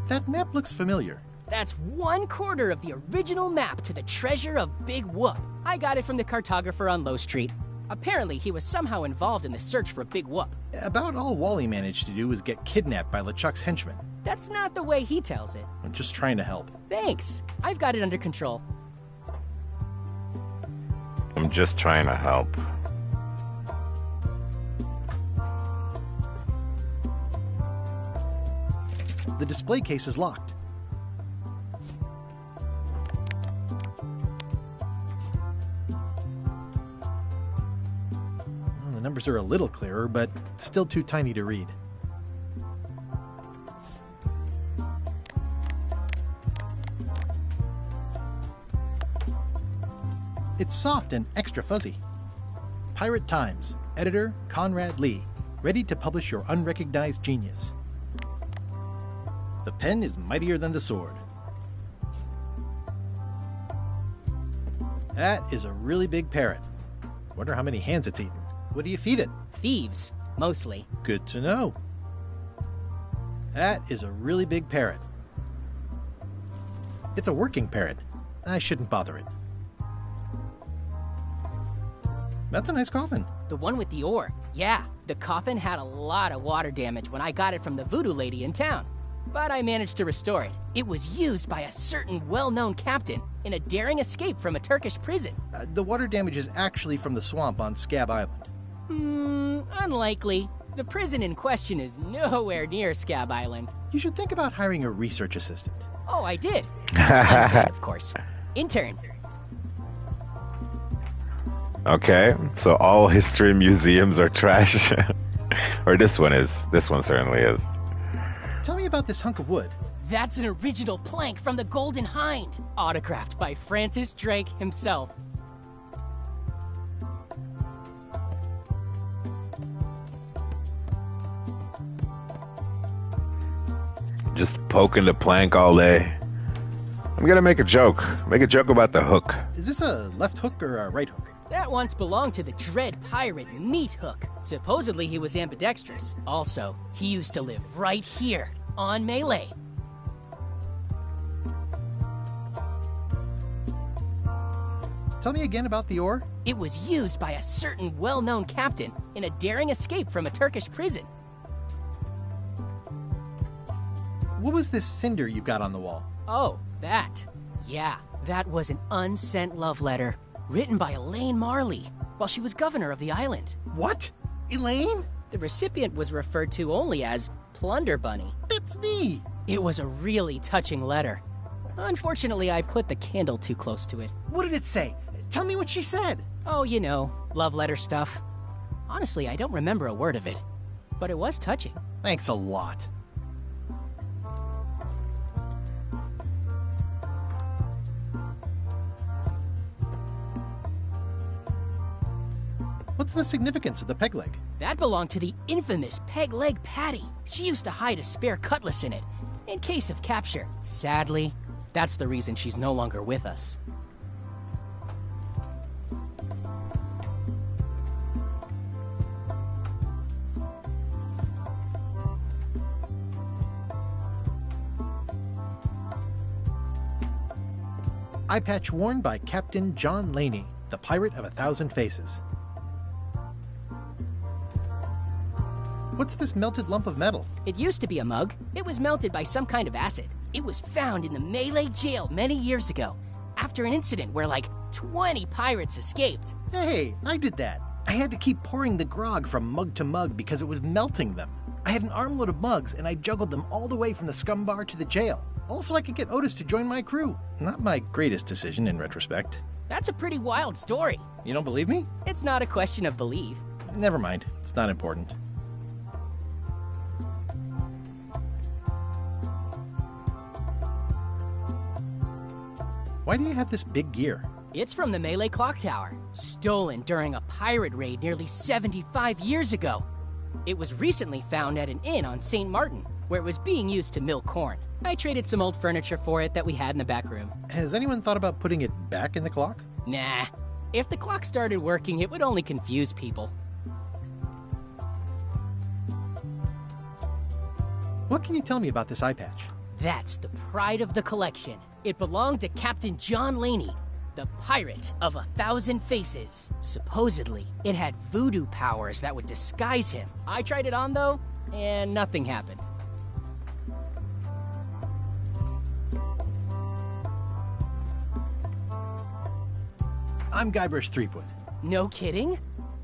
That map looks familiar. That's 1/4 of the original map to the treasure of Big Whoop. I got it from the cartographer on Low Street. Apparently, he was somehow involved in the search for Big Whoop. About all Wally managed to do was get kidnapped by LeChuck's henchmen. That's not the way he tells it. I'm just trying to help. Thanks. I've got it under control. I'm just trying to help. The display case is locked. Well, the numbers are a little clearer, but still too tiny to read. It's soft and extra fuzzy. Pirate Times, editor Conrad Lee, ready to publish your unrecognized genius. The pen is mightier than the sword. That is a really big parrot. Wonder how many hands it's eaten. What do you feed it? Thieves, mostly. Good to know. That is a really big parrot. It's a working parrot. I shouldn't bother it. That's a nice coffin. The one with the ore. Yeah, the coffin had a lot of water damage when I got it from the voodoo lady in town. But I managed to restore it. It was used by a certain well-known captain in a daring escape from a Turkish prison. The water damage is actually from the swamp on Scab Island. Unlikely. The prison in question is nowhere near Scab Island. You should think about hiring a research assistant. Oh, I did. Unpaid, of course. Intern. Okay, so all history museums are trash. Or this one is. This one certainly is. Tell me about this hunk of wood. That's an original plank from the Golden Hind, autographed by Francis Drake himself. Just poking the plank all day. I'm gonna make a joke. Make a joke about the hook. Is this a left hook or a right hook? That once belonged to the dread pirate Meat Hook. Supposedly he was ambidextrous. Also, he used to live right here, on Melee. Tell me again about the ore. It was used by a certain well-known captain in a daring escape from a Turkish prison. What was this cinder you got on the wall? Oh, that. Yeah, that was an unsent love letter. Written by Elaine Marley, while she was governor of the island. What? Elaine? The recipient was referred to only as Plunder Bunny. That's me! It was a really touching letter. Unfortunately, I put the candle too close to it. What did it say? Tell me what she said. Oh, you know, love letter stuff. Honestly, I don't remember a word of it. But it was touching. Thanks a lot. What's the significance of the peg leg? That belonged to the infamous Peg Leg Patty. She used to hide a spare cutlass in it, in case of capture. Sadly, that's the reason she's no longer with us. Eye patch worn by Captain John Laney, the pirate of 1,000 faces. What's this melted lump of metal? It used to be a mug. It was melted by some kind of acid. It was found in the Melee jail many years ago, after an incident where like 20 pirates escaped. Hey, I did that. I had to keep pouring the grog from mug to mug because it was melting them. I had an armload of mugs and I juggled them all the way from the scum bar to the jail. Also, I could get Otis to join my crew. Not my greatest decision in retrospect. That's a pretty wild story. You don't believe me? It's not a question of belief. Never mind. It's not important. Why do you have this big gear? It's from the Melee Clock Tower, stolen during a pirate raid nearly 75 years ago. It was recently found at an inn on St. Martin, where it was being used to mill corn. I traded some old furniture for it that we had in the back room. Has anyone thought about putting it back in the clock? Nah. If the clock started working, it would only confuse people. What can you tell me about this eye patch? That's the pride of the collection. It belonged to Captain John Laney, the pirate of 1,000 faces. Supposedly, it had voodoo powers that would disguise him. I tried it on, though, and nothing happened. I'm Guybrush Threepwood. No kidding?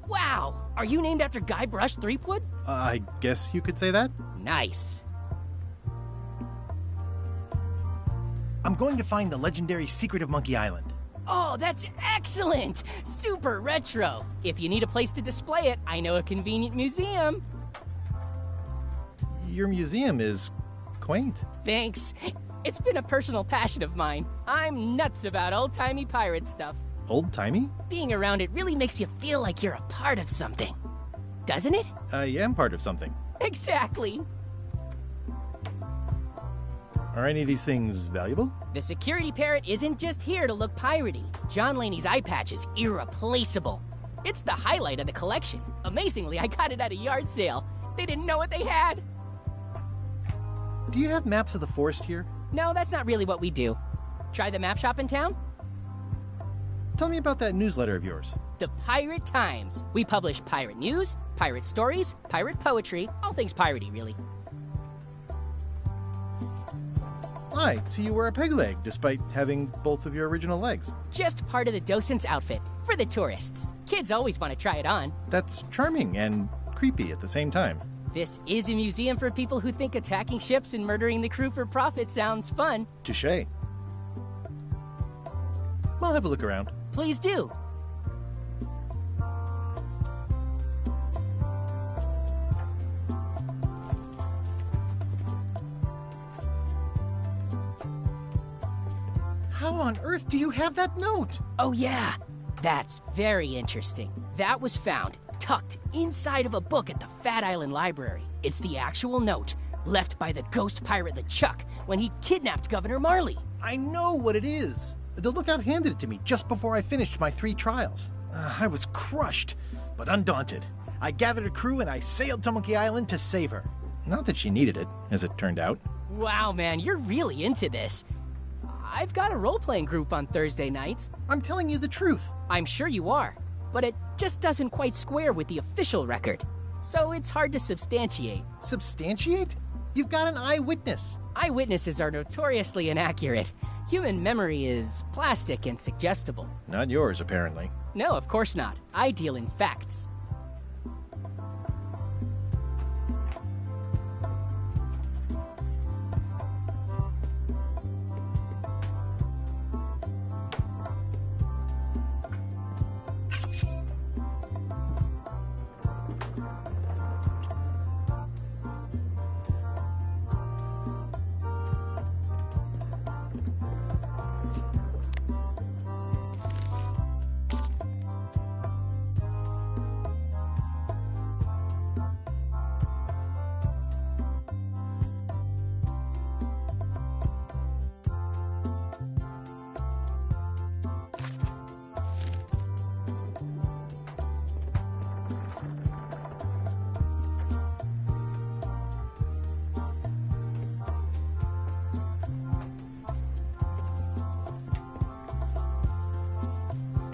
Wow! Are you named after Guybrush Threepwood? I guess you could say that. Nice. I'm going to find the legendary secret of Monkey Island. Oh, that's excellent! Super retro. If you need a place to display it, I know a convenient museum. Your museum is quaint. Thanks. It's been a personal passion of mine. I'm nuts about old-timey pirate stuff. Old-timey? Being around it really makes you feel like you're a part of something. Doesn't it? I am part of something. Exactly. Are any of these things valuable? The security parrot isn't just here to look piratey. John Laney's eye patch is irreplaceable. It's the highlight of the collection. Amazingly, I got it at a yard sale. They didn't know what they had. Do you have maps of the forest here? No, that's not really what we do. Try the map shop in town? Tell me about that newsletter of yours. The Pirate Times. We publish pirate news, pirate stories, pirate poetry, all things piratey, really. I see you wear a peg leg, despite having both of your original legs. Just part of the docent's outfit, for the tourists. Kids always want to try it on. That's charming and creepy at the same time. This is a museum for people who think attacking ships and murdering the crew for profit sounds fun. Touché. I'll have a look around. Please do. How on earth do you have that note? Oh yeah, that's very interesting. That was found tucked inside of a book at the Fat Island Library. It's the actual note left by the ghost pirate LeChuck when he kidnapped Governor Marley. I know what it is. The lookout handed it to me just before I finished my 3 trials. I was crushed, but undaunted. I gathered a crew and I sailed to Monkey Island to save her. Not that she needed it, as it turned out. Wow, man, you're really into this. I've got a role-playing group on Thursday nights. I'm telling you the truth. I'm sure you are, but it just doesn't quite square with the official record. So it's hard to substantiate. Substantiate? You've got an eyewitness. Eyewitnesses are notoriously inaccurate. Human memory is plastic and suggestible. Not yours, apparently. No, of course not. I deal in facts.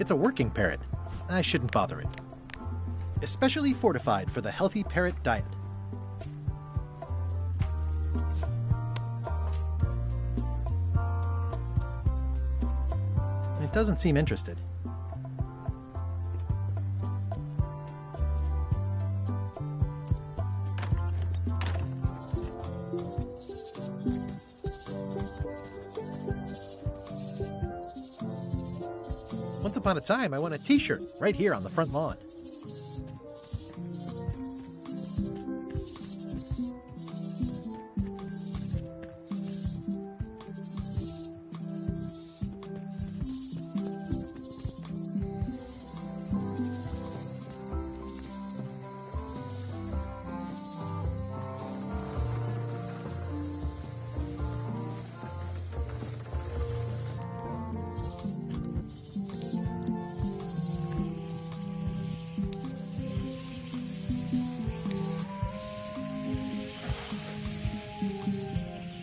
It's a working parrot. I shouldn't bother it. Especially fortified for the healthy parrot diet. It doesn't seem interested. Once upon a time, I won a t-shirt right here on the front lawn.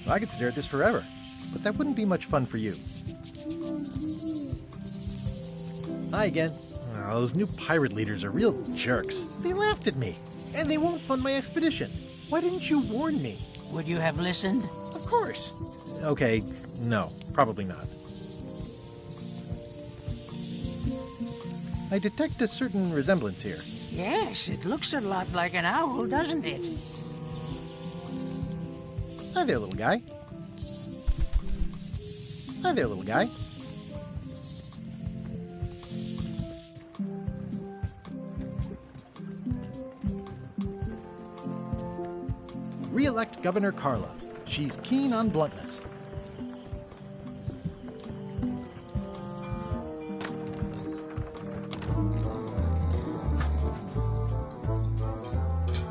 I could stare at this forever, but that wouldn't be much fun for you. Hi again. Oh, those new pirate leaders are real jerks. They laughed at me, and they won't fund my expedition. Why didn't you warn me? Would you have listened? Of course. Okay, no, probably not. I detect a certain resemblance here. Yes, it looks a lot like an owl, doesn't it? Hi there, little guy. Hi there, little guy. Re-elect Governor Carla. She's keen on bluntness.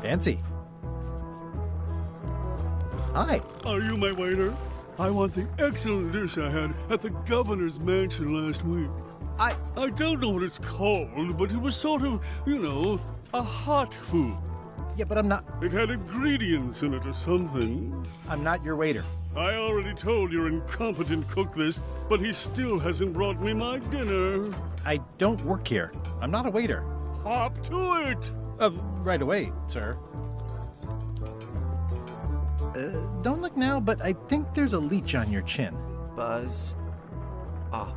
Fancy. Hi. Are you my waiter? I want the excellent dish I had at the governor's mansion last week. I don't know what it's called, but it was sort of, a hot food. Yeah, but I'm not... It had ingredients in it or something. I'm not your waiter. I already told your incompetent cook this, but he still hasn't brought me my dinner. I don't work here. I'm not a waiter. Hop to it! Right away, sir. Don't look now, but I think there's a leech on your chin. Buzz off.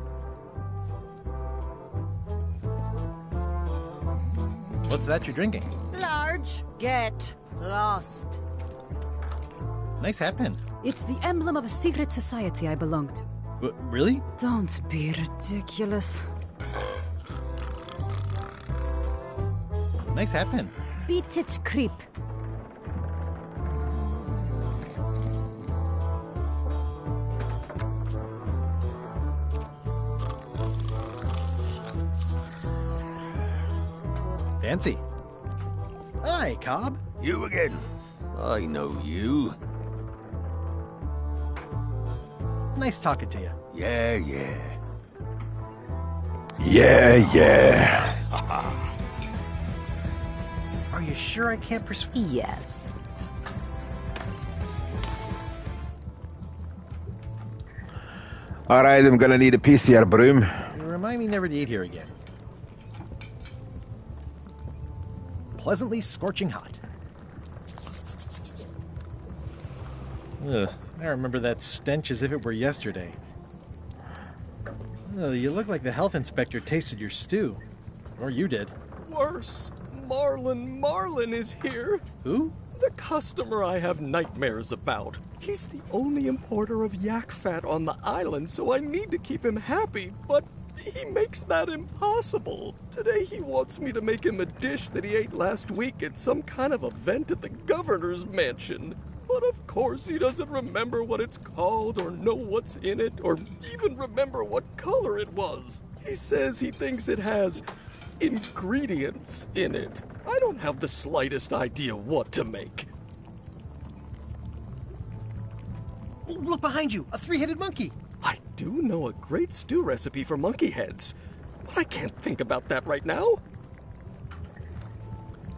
What's that you're drinking? Large. Get lost. Nice hat pin. It's the emblem of a secret society I belong to. Really? Don't be ridiculous. Nice hat pin. Beat it, creep. Fancy. Hi, Cobb. You again. I know you. Nice talking to you. Yeah. Yeah. Are you sure I can't persuade? Yes. Alright, I'm gonna need a PCR broom. Remind me never to eat here again. Pleasantly scorching hot. Ugh, I remember that stench as if it were yesterday. You look like the health inspector tasted your stew. Or you did. Worse. Marlin is here. Who? The customer I have nightmares about. He's the only importer of yak fat on the island, so I need to keep him happy, but he makes that impossible. Today he wants me to make him a dish that he ate last week at some kind of event at the governor's mansion. But of course he doesn't remember what it's called or know what's in it or even remember what color it was. He says he thinks it has ingredients in it. I don't have the slightest idea what to make. Oh, look behind you! A three-headed monkey! I do know a great stew recipe for monkey heads, but I can't think about that right now.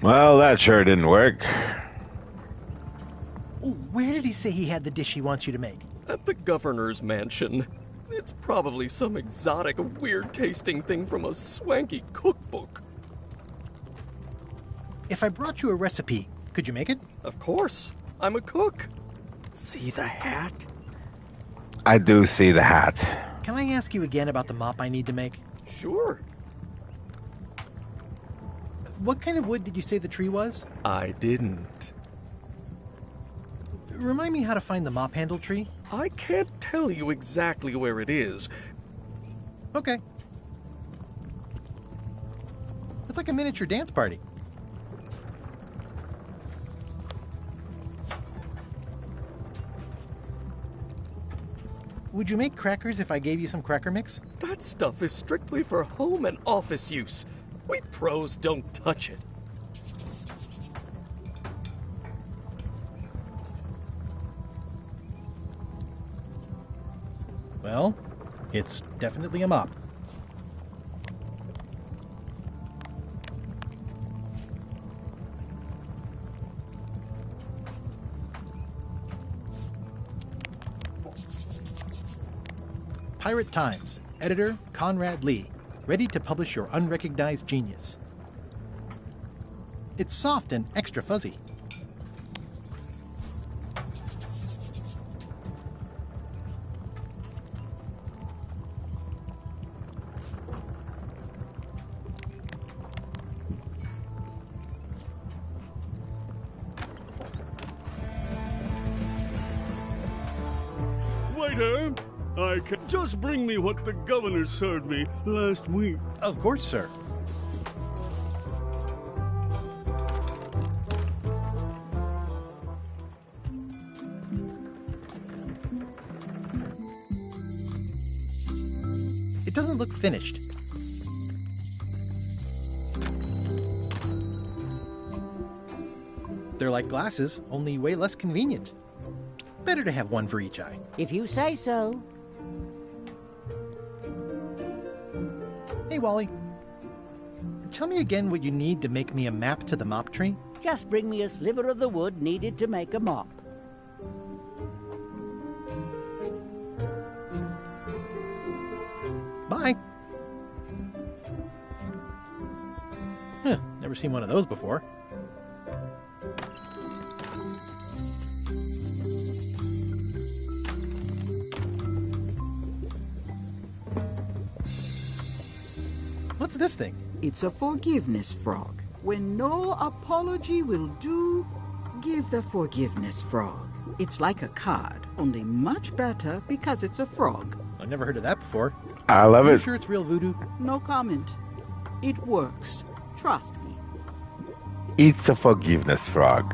Well, that sure didn't work. Oh, where did he say he had the dish he wants you to make? At the governor's mansion. It's probably some exotic, weird-tasting thing from a swanky cookbook. If I brought you a recipe, could you make it? Of course. I'm a cook. See the hat? I do see the hat. Can I ask you again about the mop I need to make? Sure. What kind of wood did you say the tree was? I didn't. Remind me how to find the mop handle tree? I can't tell you exactly where it is. Okay. It's like a miniature dance party. Would you make crackers if I gave you some cracker mix? That stuff is strictly for home and office use. We pros don't touch it. Well, it's definitely a mop. Pirate Times. Editor Conrad Lee. Ready to publish your unrecognized genius. It's soft and extra fuzzy. Waiter, I can just bring me what the governor served me last week. Of course, sir. It doesn't look finished. They're like glasses, only way less convenient. Better to have one for each eye. If you say so. Hey, Wally. Tell me again what you need to make me a map to the mop tree. Just bring me a sliver of the wood needed to make a mop. Bye. Huh, never seen one of those before. What's this thing? It's a forgiveness frog. When no apology will do, give the forgiveness frog. It's like a card, only much better because it's a frog. I've never heard of that before. I love You it. sure it's real voodoo? No comment. It works. Trust me. It's a forgiveness frog.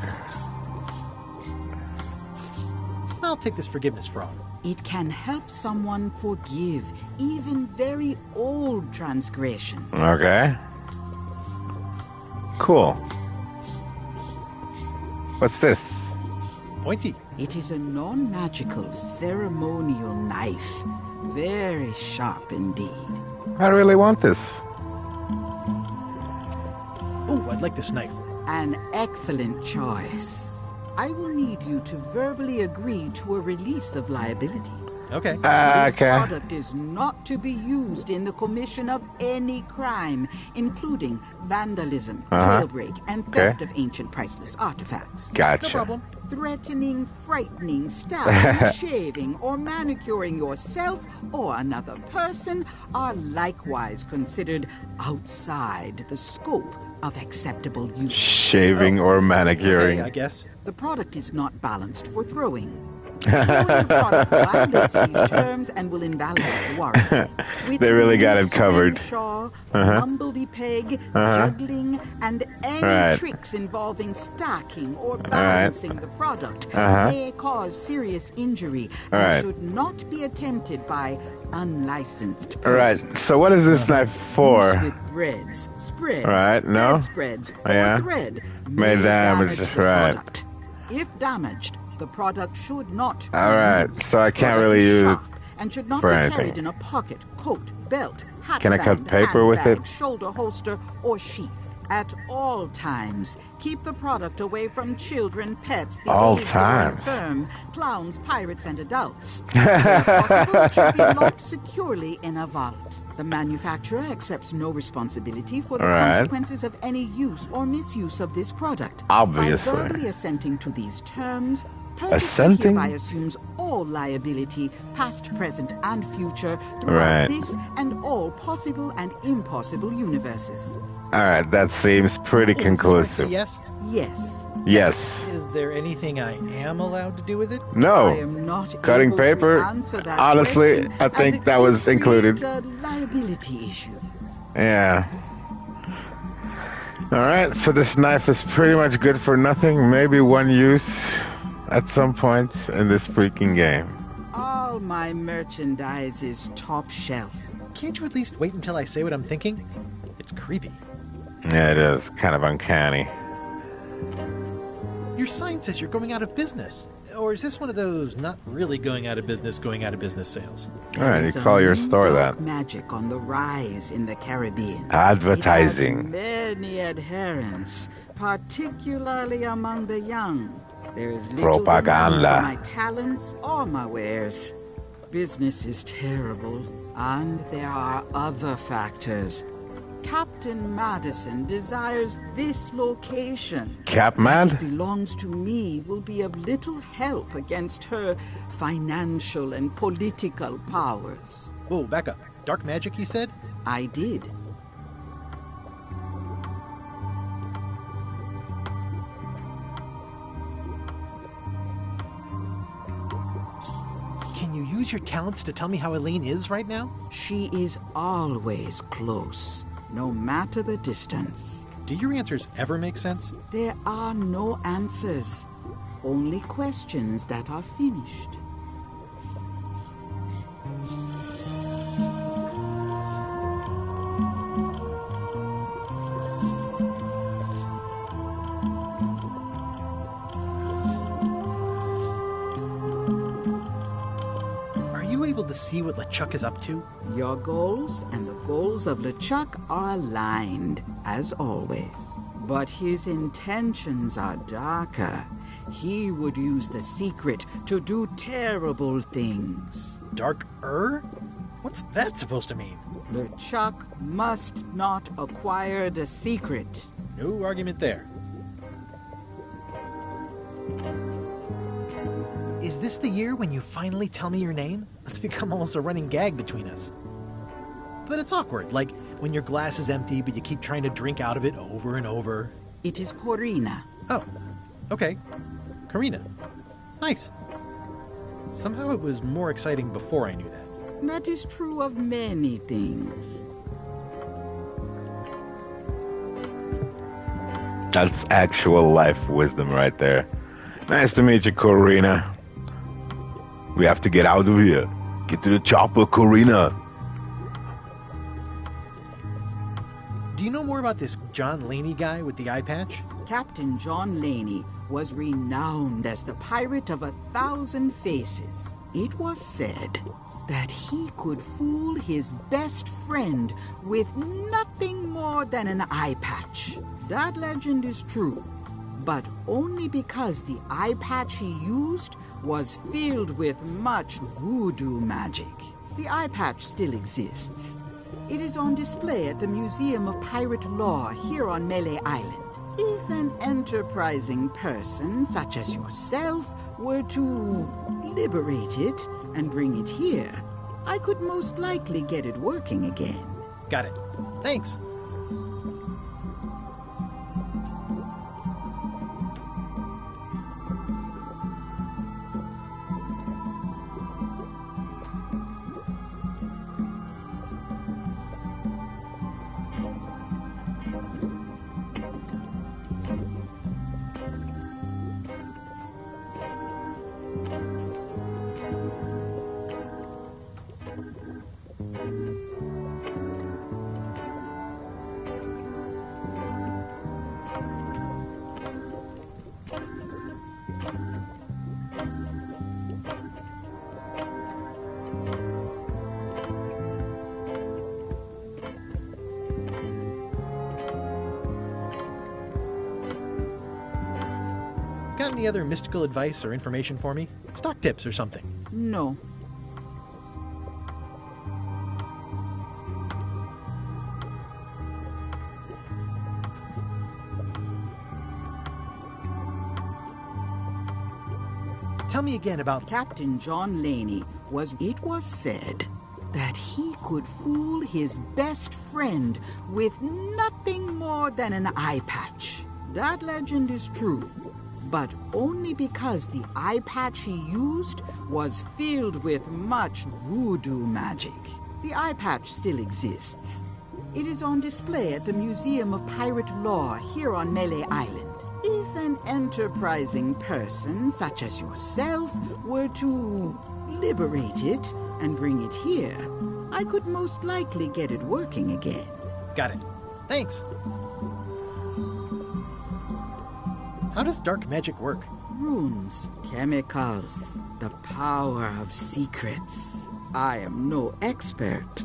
I'll take this forgiveness frog. It can help someone forgive even very old transgressions. Okay. Cool. What's this? Pointy. It is a non-magical ceremonial knife. Very sharp indeed. I really want this. Oh, I'd like this knife. An excellent choice. I will need you to verbally agree to a release of liability. Okay. This Okay. product is not to be used in the commission of any crime, including vandalism, jailbreak, and theft of ancient priceless artifacts. Gotcha. No problem. Threatening, frightening, stabbing, shaving, or manicuring yourself or another person are likewise considered outside the scope of acceptable use. Shaving or manicuring. Okay, I guess. The product is not balanced for throwing. Throwing the product violates these terms and will invalidate the warranty. They really got it covered. Shaw, mumbledy-peg, juggling, and any tricks involving stacking or balancing the product may cause serious injury and should not be attempted by unlicensed persons. Alright, so what is this knife for? Use with breads, spreads, Right, no? bedspreads, or Yeah. thread May damage, the right. product. If damaged, the product should not be Alright, used. so I can't Product really is use sharp and should not for be anything. carried in a pocket, coat, belt, hat Can I cut band, paper with handbag, it? shoulder holster, or sheath. At all times, keep the product away from children, pets, the All aged or times. infirm, clowns, pirates, and adults. Where possible, it should be locked securely in a vault. The manufacturer accepts no responsibility for the Alright. consequences of any use or misuse of this product. Obviously. By verbally assenting to these terms, purchaser Assenting? hereby assumes all liability, past, present, and future, throughout Right. this and all possible and impossible universes. Alright, that seems pretty Is this conclusive. Yes? Yes, Yes. Is there anything I am allowed to do with it? I No. am not Cutting able to paper? answer that Honestly, question, I as think it that could was included. create a liability issue. Yeah. Alright, so this knife is pretty much good for nothing. Maybe one use at some point in this freaking game. All my merchandise is top shelf. Can't you at least wait until I say what I'm thinking? It's creepy. Yeah, it is. Kind of uncanny. Your sign says you're going out of business. Or is this one of those not really going out of business sales? Alright, There's you call a your new store dark that. magic on the rise in the Caribbean. Advertising. It has many adherents, particularly among the young. There is little Propaganda. demand for my talents or my wares. Business is terrible, and there are other factors. Captain Madison desires this location. Capmad? That it belongs to me will be of little help against her financial and political powers. Whoa, back up. Dark magic, you said? I did. Can you use your talents to tell me how Eileen is right now? She is always close, no matter the distance. Do your answers ever make sense? There are no answers, only questions that are finished. To see what LeChuck is up to? Your goals and the goals of LeChuck are aligned, as always. But his intentions are darker. He would use the secret to do terrible things. Dark-er? What's that supposed to mean? LeChuck must not acquire the secret. No argument there. Is this the year when you finally tell me your name? It's become almost a running gag between us. But it's awkward, like when your glass is empty but you keep trying to drink out of it over and over. It is Corina. Oh, okay. Karina. Nice. Somehow it was more exciting before I knew that. That is true of many things. That's actual life wisdom right there. Nice to meet you, Corina. We have to get out of here. Get to the chopper, Corina. Do you know more about this John Laney guy with the eye patch? Captain John Laney was renowned as the pirate of 1,000 faces. It was said that he could fool his best friend with nothing more than an eye patch. That legend is true, but only because the eye patch he used was filled with much voodoo magic. The eye patch still exists. It is on display at the Museum of Pirate Lore here on Melee Island. If an enterprising person such as yourself were to liberate it and bring it here, I could most likely get it working again. Got it. Thanks. Got any other mystical advice or information for me? Stock tips or something? No. Tell me again about Captain John Laney it was said that he could fool his best friend with nothing more than an eye patch. That legend is true, but only because the eye patch he used was filled with much voodoo magic. The eye patch still exists. It is on display at the Museum of Pirate Lore here on Melee Island. If an enterprising person such as yourself were to liberate it and bring it here, I could most likely get it working again. Got it. Thanks. How does dark magic work? Runes, chemicals, the power of secrets. I am no expert.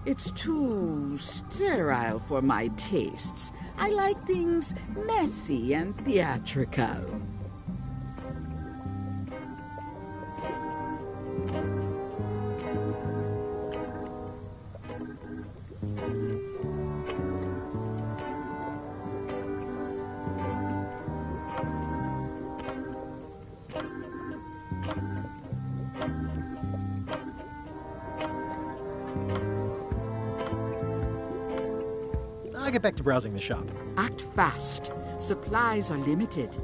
It's too sterile for my tastes. I like things messy and theatrical. I'll get back to browsing the shop. Act fast. Supplies are limited.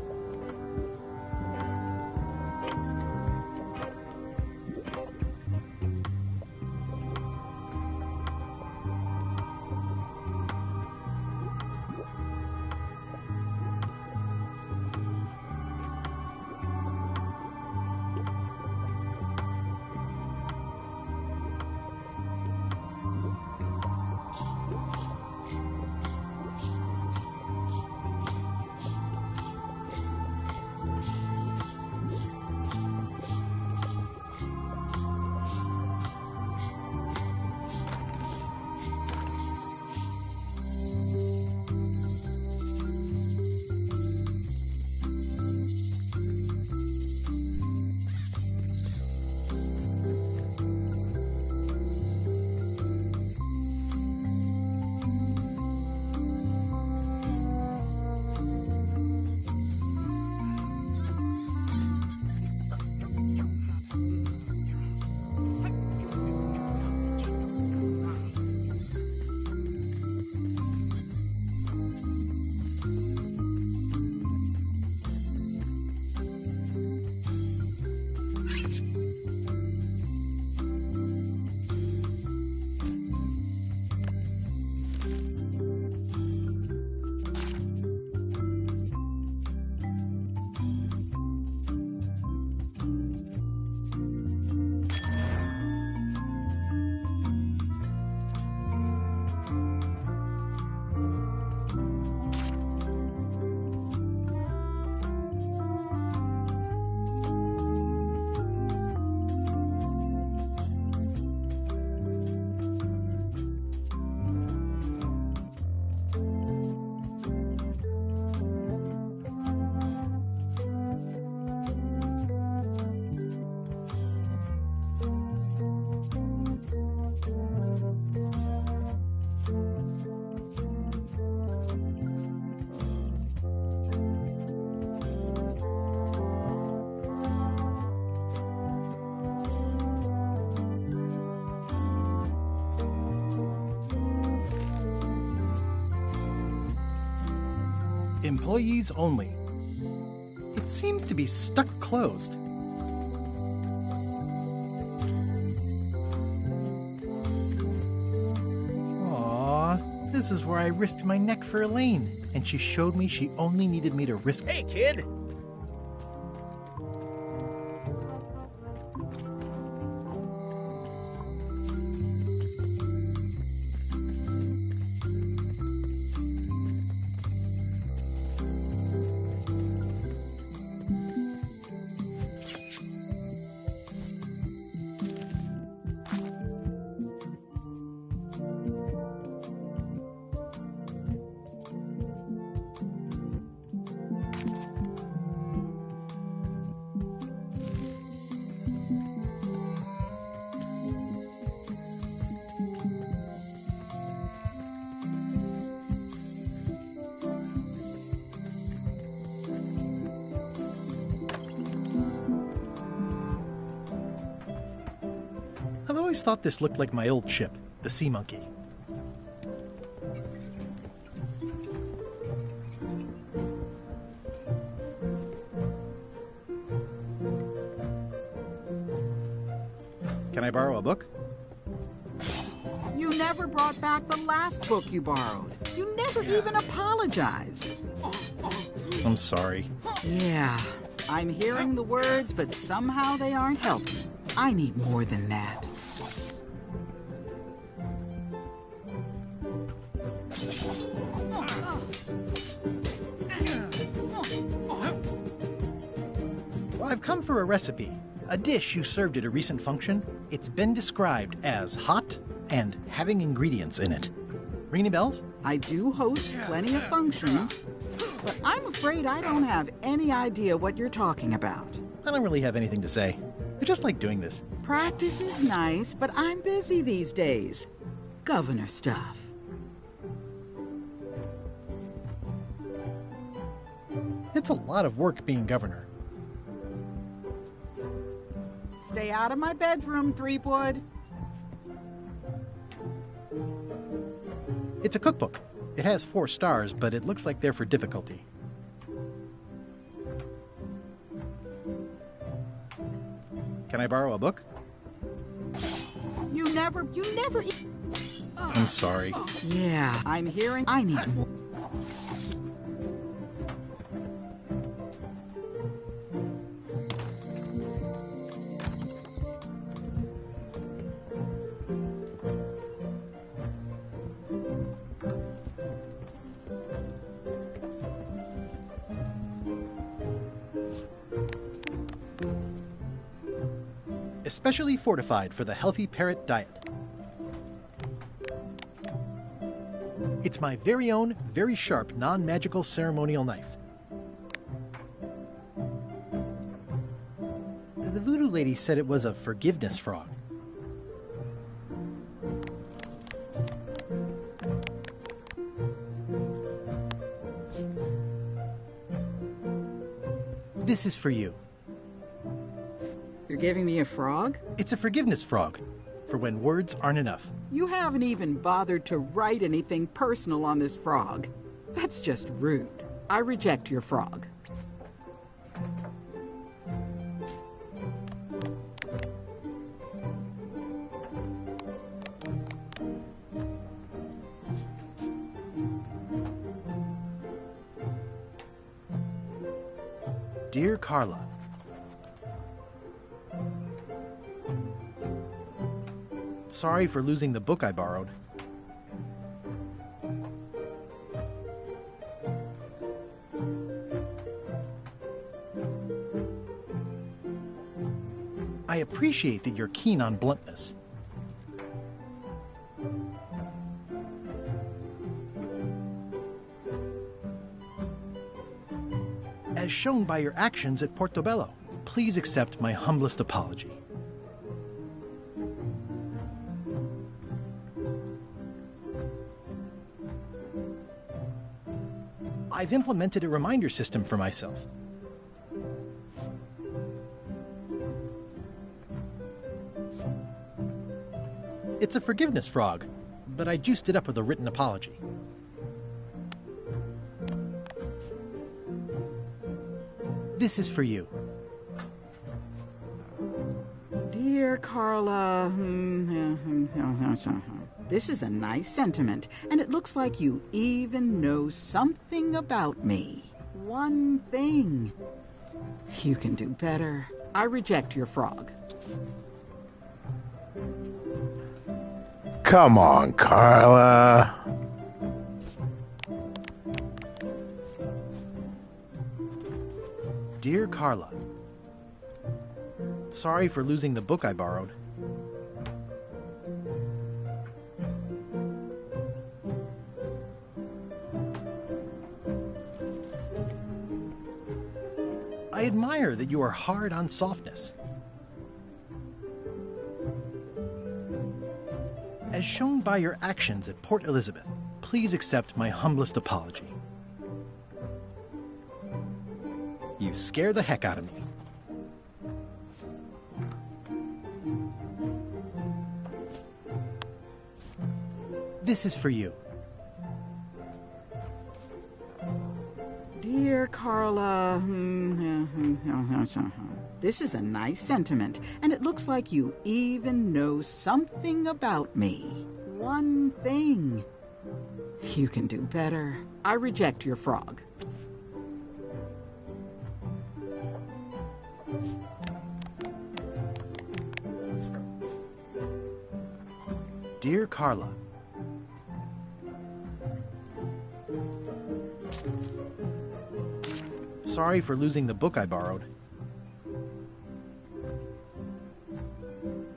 Employees only. It seems to be stuck closed. Aww, this is where I risked my neck for Elaine, and she showed me she only needed me to risk. Hey, kid! I've always thought this looked like my old ship, the Sea Monkey. Can I borrow a book? You never brought back the last book you borrowed. You never even apologized. I'm sorry. Yeah, I'm hearing the words, but somehow they aren't helping. I need more than that. Well, I've come for a recipe. A dish you served at a recent function. It's been described as hot and having ingredients in it. Ring any bells? I do host plenty of functions, but I'm afraid I don't have any idea what you're talking about. I don't really have anything to say. I just like doing this. Practice is nice, but I'm busy these days. Governor stuff. It's a lot of work being governor. Stay out of my bedroom, Threepwood. It's a cookbook. It has 4 stars, but it looks like they're for difficulty. Can I borrow a book? You never... I'm sorry. Yeah, I'm hearing... I need more. Especially fortified for the healthy parrot diet. It's my very own, very sharp, non-magical ceremonial knife. The voodoo lady said it was a forgiveness frog. This is for you. You're giving me a frog? It's a forgiveness frog, for when words aren't enough. You haven't even bothered to write anything personal on this frog. That's just rude. I reject your frog. Dear Carla, sorry for losing the book I borrowed. I appreciate that you're keen on bluntness. As shown by your actions at Portobello, please accept my humblest apology. I've implemented a reminder system for myself. It's a forgiveness frog, but I juiced it up with a written apology. This is for you. Dear Carla, this is a nice sentiment, and it looks like you even know something about me. One thing. You can do better. I reject your frog. Come on, Carla. Dear Carla, sorry for losing the book I borrowed. I admire that you are hard on softness. As shown by your actions at Port Elizabeth, please accept my humblest apology. You scare the heck out of me. This is for you. Dear Carla, this is a nice sentiment, and it looks like you even know something about me. One thing. You can do better. I reject your frog. Dear Carla, sorry for losing the book I borrowed.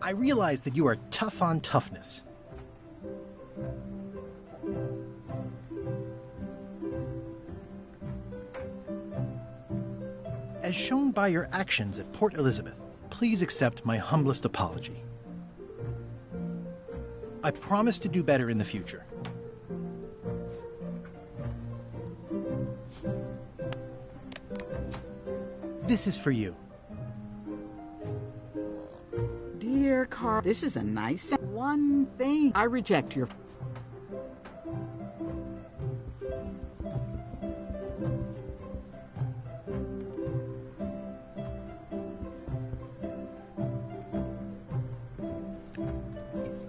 I realize that you are tough on toughness. As shown by your actions at Port Elizabeth, please accept my humblest apology. I promise to do better in the future. This is for you. Dear Carl, this is a nice one thing. I reject your...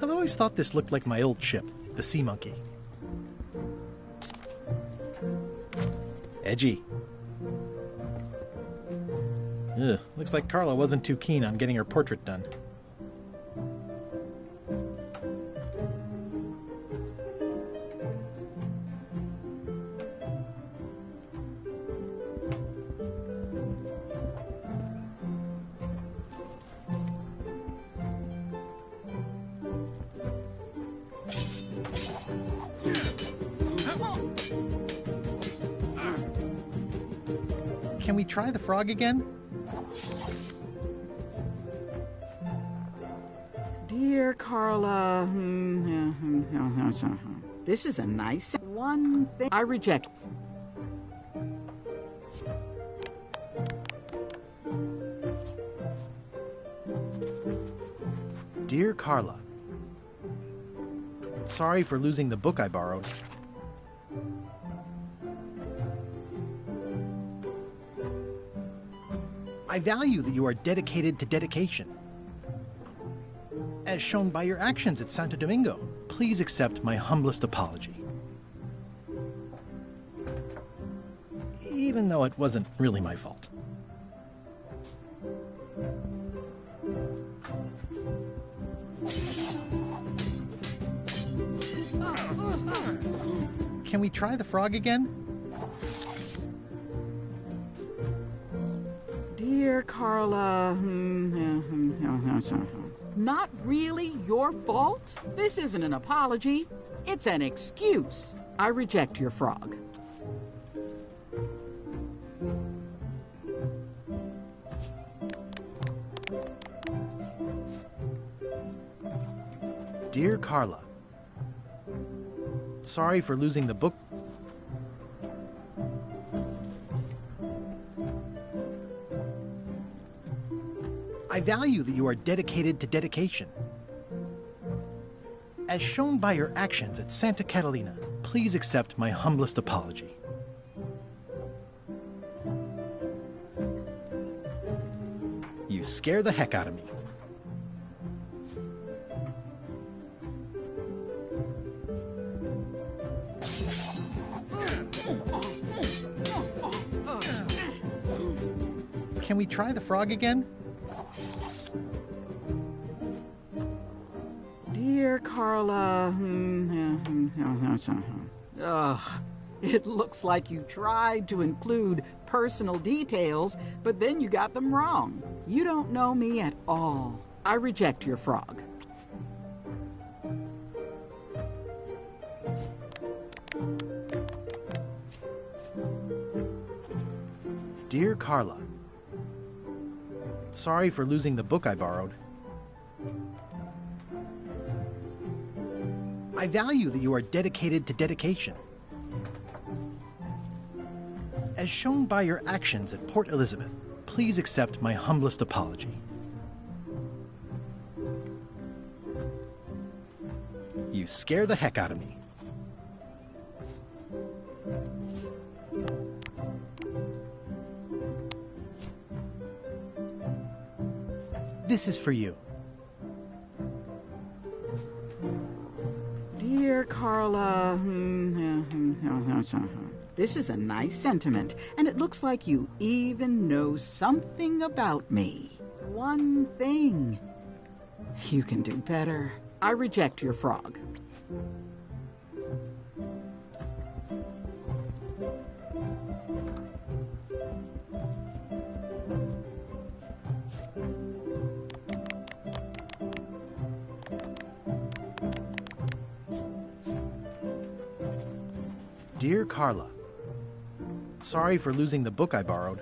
I've always thought this looked like my old ship, the Sea Monkey. Edgy. Ugh, looks like Carla wasn't too keen on getting her portrait done. Can we try the frog again? Dear Carla, this is a nice one thing. I reject. Dear Carla, sorry for losing the book I borrowed. I value that you are dedicated to dedication. As shown by your actions at Santo Domingo, please accept my humblest apology. Even though it wasn't really my fault. Can we try the frog again? Dear Carla, not really your fault? This isn't an apology. It's an excuse. I reject your frog. Dear Carla, sorry for losing the book. I value that you are dedicated to dedication. As shown by your actions at Santa Catalina, please accept my humblest apology. You scare the heck out of me. Can we try the frog again? Dear Carla, ugh, it looks like you tried to include personal details, but then you got them wrong. You don't know me at all. I reject your frog. Dear Carla, sorry for losing the book I borrowed. I value that you are dedicated to dedication. As shown by your actions at Port Elizabeth, please accept my humblest apology. You scare the heck out of me. This is for you. Dear Carla, this is a nice sentiment, and it looks like you even know something about me. One thing. You can do better. I reject your frog. Dear Carla, sorry for losing the book I borrowed.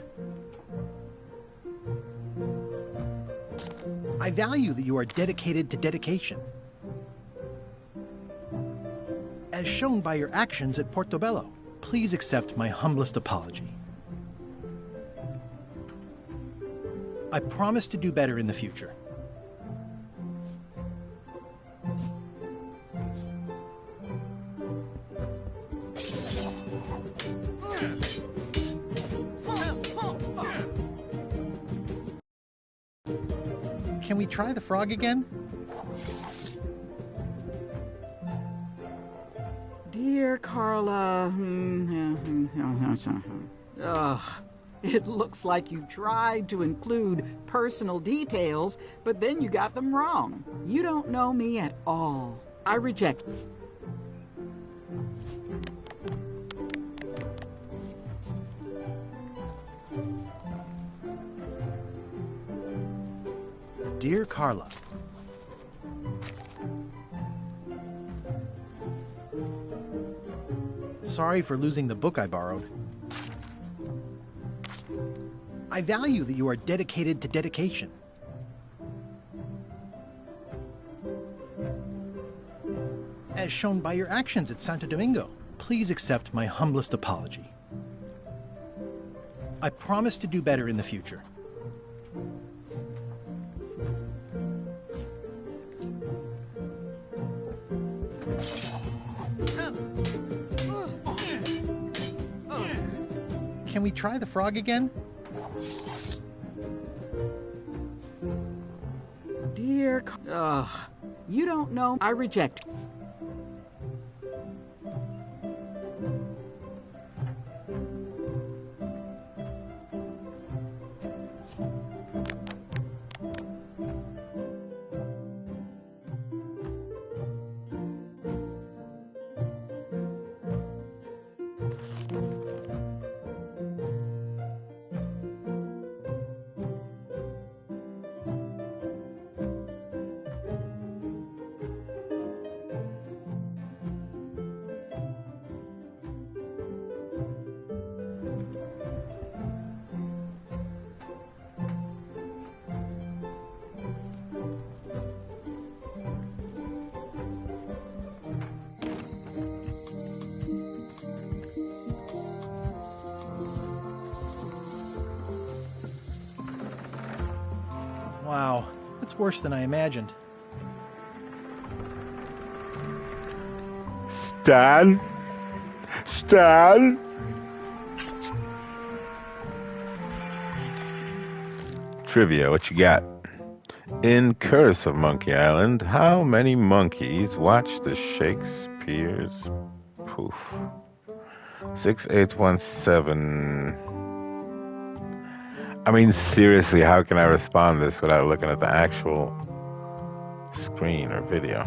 I value that you are dedicated to dedication. As shown by your actions at Portobello, please accept my humblest apology. I promise to do better in the future. Can we try the frog again? Dear Carla, ugh, it looks like you tried to include personal details, but then you got them wrong. You don't know me at all. I reject. Dear Carla, sorry for losing the book I borrowed. I value that you are dedicated to dedication. As shown by your actions at Santo Domingo, please accept my humblest apology. I promise to do better in the future. Can we try the frog again? Dear, you don't know. I reject. Wow, that's worse than I imagined. Stan? Stan? Trivia, what you got? In Curse of Monkey Island, how many monkeys watch the Shakespeare's poof? 6817. I mean, seriously, how can I respond to this without looking at the actual screen or video?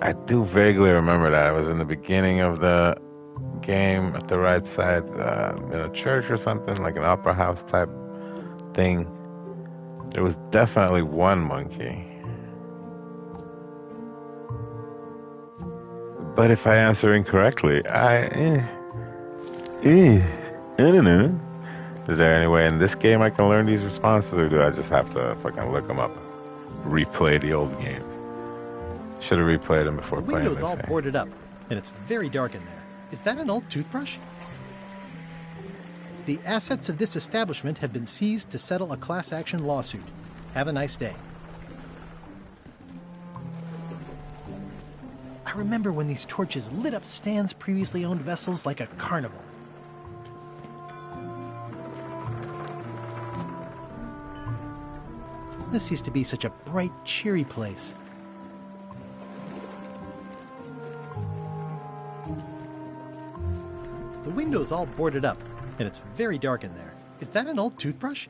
I do vaguely remember that. It was in the beginning of the game at the right side, in a church or something, like an opera house type thing. There was definitely one monkey. But if I answer incorrectly, I don't know. Is there any way in this game I can learn these responses, or do I just have to fucking look them up? Replay the old game. Should have replayed them before playing this. The window's all boarded up, and it's very dark in there. Is that an old toothbrush? The assets of this establishment have been seized to settle a class action lawsuit. Have a nice day. I remember when these torches lit up Stan's previously owned vessels like a carnival. This used to be such a bright, cheery place. The window's all boarded up, and it's very dark in there. Is that an old toothbrush?